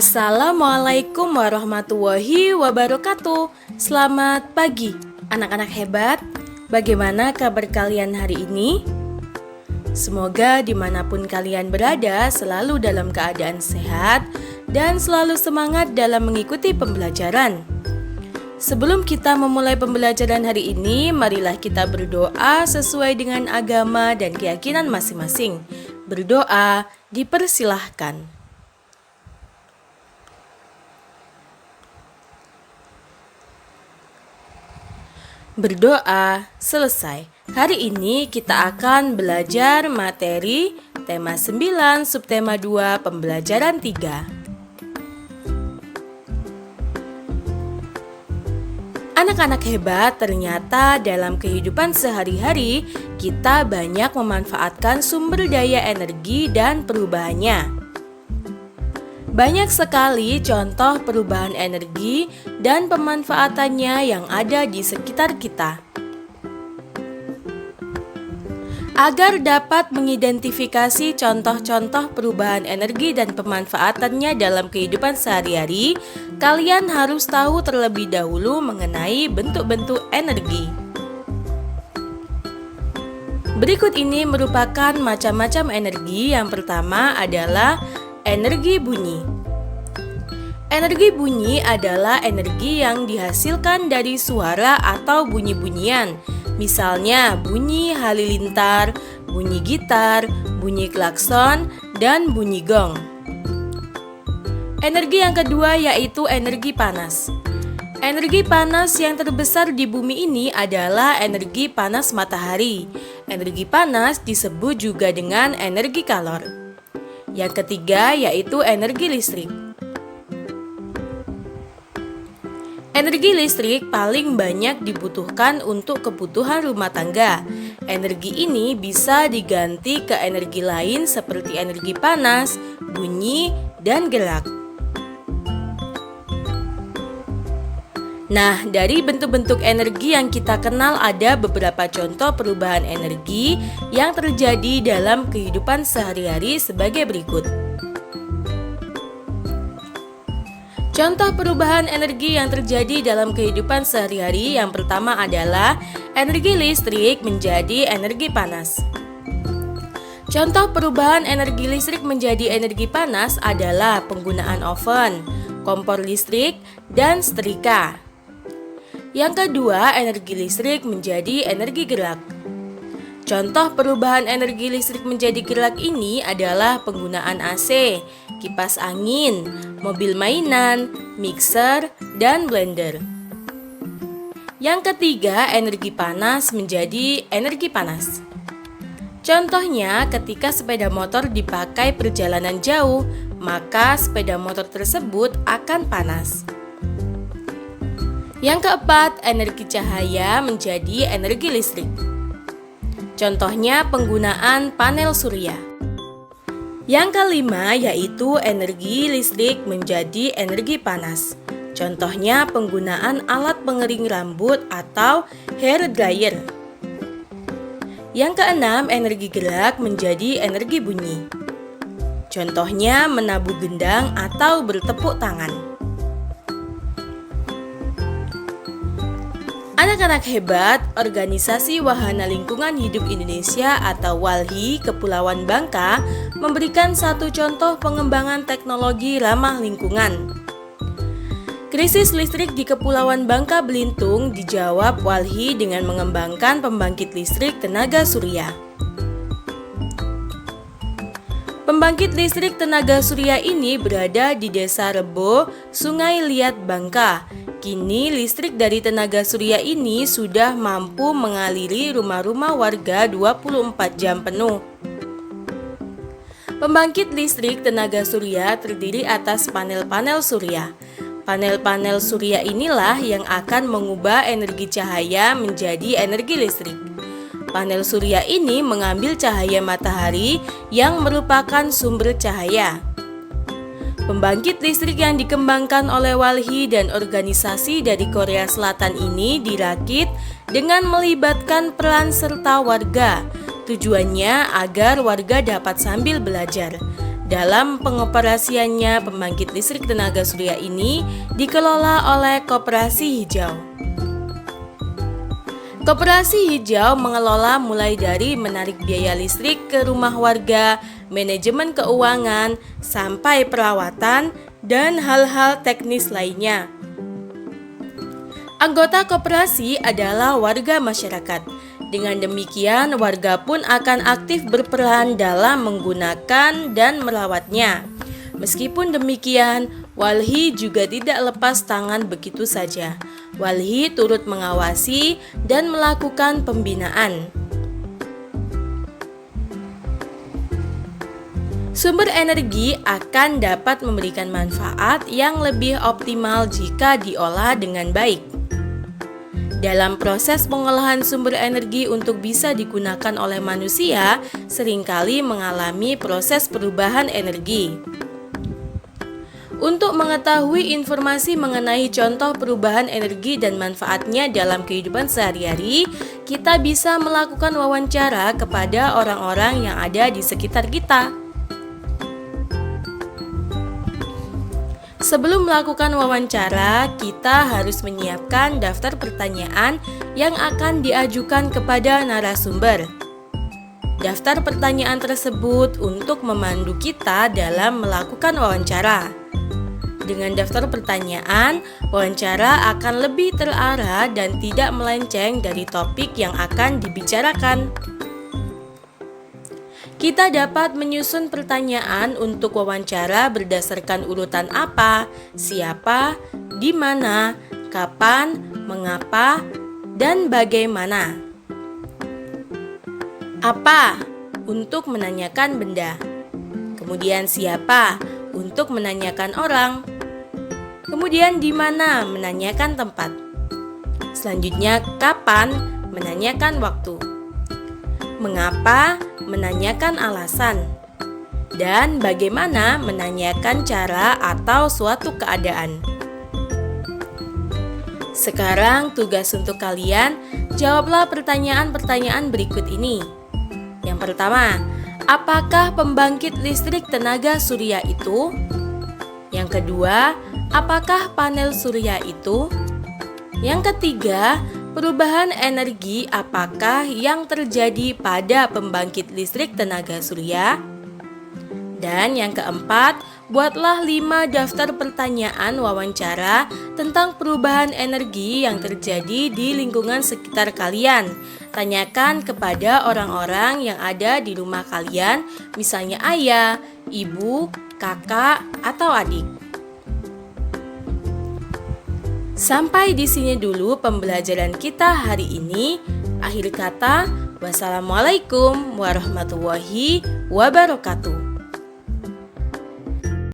Assalamualaikum warahmatullahi wabarakatuh. Selamat pagi anak-anak hebat. Bagaimana kabar kalian hari ini? Semoga dimanapun kalian berada selalu dalam keadaan sehat dan selalu semangat dalam mengikuti pembelajaran. Sebelum kita memulai pembelajaran hari ini, marilah kita berdoa sesuai dengan agama dan keyakinan masing-masing. Berdoa dipersilahkan. Berdoa selesai. Hari ini kita akan belajar materi tema 9, subtema 2, pembelajaran 3. Anak-anak hebat, ternyata dalam kehidupan sehari-hari kita banyak memanfaatkan sumber daya energi dan perubahannya. Banyak sekali contoh perubahan energi dan pemanfaatannya yang ada di sekitar kita. Agar dapat mengidentifikasi contoh-contoh perubahan energi dan pemanfaatannya dalam kehidupan sehari-hari, kalian harus tahu terlebih dahulu mengenai bentuk-bentuk energi. Berikut ini merupakan macam-macam energi. Yang pertama adalah energi bunyi. Energi bunyi adalah energi yang dihasilkan dari suara atau bunyi-bunyian. Misalnya bunyi halilintar, bunyi gitar, bunyi klakson, dan bunyi gong. Energi yang kedua yaitu energi panas. Energi panas yang terbesar di bumi ini adalah energi panas matahari. Energi panas disebut juga dengan energi kalor. Yang ketiga yaitu energi listrik. Energi listrik paling banyak dibutuhkan untuk kebutuhan rumah tangga. Energi ini bisa diganti ke energi lain seperti energi panas, bunyi, dan gerak. Nah, dari bentuk-bentuk energi yang kita kenal ada beberapa contoh perubahan energi yang terjadi dalam kehidupan sehari-hari sebagai berikut. Contoh perubahan energi yang terjadi dalam kehidupan sehari-hari yang pertama adalah energi listrik menjadi energi panas. Contoh perubahan energi listrik menjadi energi panas adalah penggunaan oven, kompor listrik, dan setrika. Yang kedua, energi listrik menjadi energi gerak. Contoh perubahan energi listrik menjadi gerak ini adalah penggunaan AC, kipas angin, mobil mainan, mixer, dan blender. Yang ketiga, energi panas menjadi energi panas. Contohnya, ketika sepeda motor dipakai perjalanan jauh, maka sepeda motor tersebut akan panas. Yang keempat, energi cahaya menjadi energi listrik. Contohnya penggunaan panel surya. Yang kelima yaitu energi listrik menjadi energi panas. Contohnya penggunaan alat pengering rambut atau hair dryer. Yang keenam, energi gerak menjadi energi bunyi. Contohnya menabuh gendang atau bertepuk tangan. Anak-anak hebat, Organisasi Wahana Lingkungan Hidup Indonesia atau WALHI Kepulauan Bangka memberikan satu contoh pengembangan teknologi ramah lingkungan. Krisis listrik di Kepulauan Bangka Belitung dijawab WALHI dengan mengembangkan pembangkit listrik tenaga surya. Pembangkit listrik tenaga surya ini berada di Desa Rebo, Sungai Liat, Bangka. Kini listrik dari tenaga surya ini sudah mampu mengaliri rumah-rumah warga 24 jam penuh. Pembangkit listrik tenaga surya terdiri atas panel-panel surya. Panel-panel surya inilah yang akan mengubah energi cahaya menjadi energi listrik. Panel surya ini mengambil cahaya matahari yang merupakan sumber cahaya. Pembangkit listrik yang dikembangkan oleh WALHI dan organisasi dari Korea Selatan ini dirakit dengan melibatkan peran serta warga. Tujuannya agar warga dapat sambil belajar Dalam pengoperasiannya, pembangkit listrik tenaga surya ini dikelola oleh Koperasi Hijau. Koperasi Hijau mengelola mulai dari menarik biaya listrik ke rumah warga, manajemen keuangan, sampai perawatan, dan hal-hal teknis lainnya. Anggota koperasi adalah warga masyarakat. Dengan demikian, warga pun akan aktif berperan dalam menggunakan dan merawatnya. Meskipun demikian, Walhi juga tidak lepas tangan begitu saja. Walhi turut mengawasi dan melakukan pembinaan. Sumber energi akan dapat memberikan manfaat yang lebih optimal jika diolah dengan baik. Dalam proses pengolahan sumber energi untuk bisa digunakan oleh manusia, seringkali mengalami proses perubahan energi. Untuk mengetahui informasi mengenai contoh perubahan energi dan manfaatnya dalam kehidupan sehari-hari, kita bisa melakukan wawancara kepada orang-orang yang ada di sekitar kita. Sebelum melakukan wawancara, kita harus menyiapkan daftar pertanyaan yang akan diajukan kepada narasumber. Daftar pertanyaan tersebut untuk memandu kita dalam melakukan wawancara. Dengan daftar pertanyaan, wawancara akan lebih terarah dan tidak melenceng dari topik yang akan dibicarakan. Kita dapat menyusun pertanyaan untuk wawancara berdasarkan urutan apa, siapa, di mana, kapan, mengapa, dan bagaimana. Apa? Untuk menanyakan benda. Kemudian siapa? Untuk menanyakan orang. Kemudian di mana? Menanyakan tempat. Selanjutnya kapan? Menanyakan waktu. Mengapa? Menanyakan alasan. Dan bagaimana? Menanyakan cara atau suatu keadaan. Sekarang tugas untuk kalian, jawablah pertanyaan-pertanyaan berikut ini. Yang pertama, apakah pembangkit listrik tenaga surya itu? Yang kedua, apakah panel surya itu? Yang ketiga, perubahan energi apakah yang terjadi pada pembangkit listrik tenaga surya? Dan yang keempat, buatlah 5 daftar pertanyaan wawancara tentang perubahan energi yang terjadi di lingkungan sekitar kalian. Tanyakan kepada orang-orang yang ada di rumah kalian, misalnya ayah, ibu, kakak, atau adik. Sampai di sini dulu pembelajaran kita hari ini. Akhir kata, wassalamualaikum warahmatullahi wabarakatuh.